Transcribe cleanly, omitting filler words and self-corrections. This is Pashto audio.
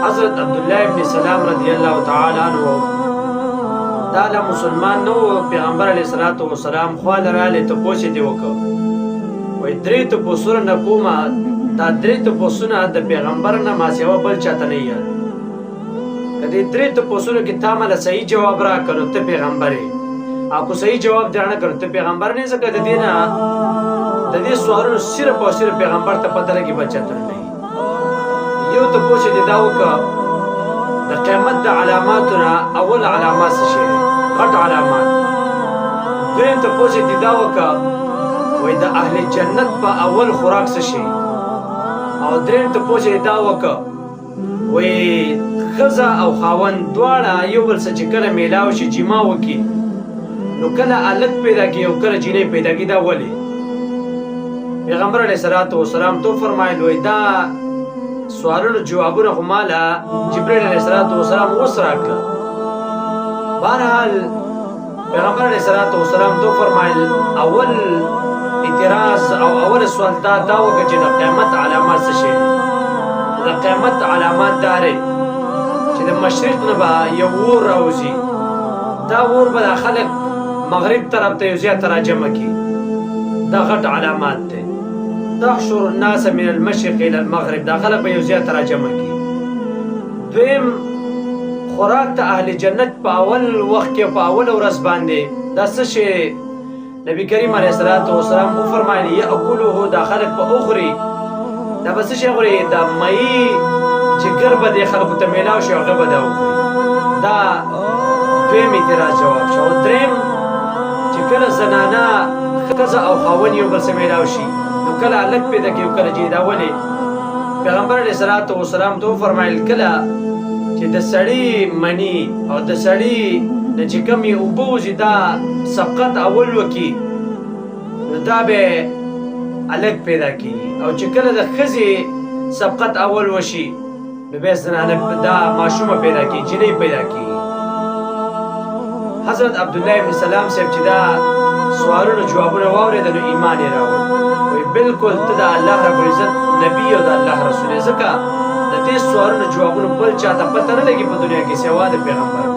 حضرت عبدالله ابن سلام رضی الله تعالی عنہ دا له مسلمان نو پیغمبر علیه الصلاۃ والسلام خواله رالی تپوس یې وکړ وایي درې تپوسونه نه کومه دا درې تپوسونه د پیغمبر نه ما سوا بل چاته نه یاد که دې درې تپوسونو کې تا مله صحیح جواب راکړ نو ته پیغمبر یې او که صحیح جواب دې رانه کړ ته پیغمبر نه یې ځکه د دې نه د دې سوالونو صرف او صرف پیغمبر ته پته لګي بل چاته نه یو تپوس یې دا وکړه د قیامت د علاماتو نه اول علامات څه شی غټ علامات دویم تپوس یې دا وکړه وایي د اهل جنت په اول خوراک څه شي او دریم تپوس یې دا وکړه وایي ښځه او خاوند دواړه یو بل سره چې کله میلاو شي جما وکړي نو کله هلک پیدا کړي او کله جینۍ پیدا کړي دا ولې پیغمبر علیه الصلاۃ والسلام تو فرمایل وایي دا سوالونو جوابونه خو ماله جبرائیل علیه الصلاۃ والسلام اوس راکړه بهرحال پیغمبر علیه الصلاۃ والسلام تو فرمایل اول اعتراض او اول سوال دا وکړه چې د قیامت علامات څه شی دي د قیامت علامات دا دی چې د مشرق نه به یو اور راوځي دا اور به د خلک مغرب طرف ته یو زیات راجمع کړي دا غټ علامات دی تحشر الناس من المشرق الى المغرب دا خلک به یو زیات راجمع کړي دویم خوراک ته اهل جنت په اول وخت کې په اول ورځ باندې دا څه شی نبی کریم علیه الصلاۃ والسلام وفرمایل یاکلوه دا خلک په اخري دا به څه شی خوري دا مئی چې ګر به د خلکو ته میلاو شي هغه به دا وخوري دا دویم اعتراض جواب شو دریم چې کله زنانه ښځه او خاوند یو بل سره میلاو شي نو کله هلک پیدا کړي او کله جینۍ دا ولې پیغمبر علیه الصلاۃ والسلام تو فرمایل کله چې د سړي منی او د سړي د چې کوم یې اوبه وځي دا سبقت اول وکړي نو دا به هلک پیدا کېږي او چې کله د ښځې سبقت اول وشي نو بیا زنانه دا ماشومه پیدا کېږي جینۍ پیدا کېږي حضرت عبدالله ابن سلام صاحب چې دا سوالونو جوابونه واورېده نو ایمان یې راوړ وایي بلکل ته د الله رب العزت نبي او د الله رسول یې ځکه د دې سوالونو جوابونه بل چاته پته نه لګي په دنیا کې سوا د پیغمبر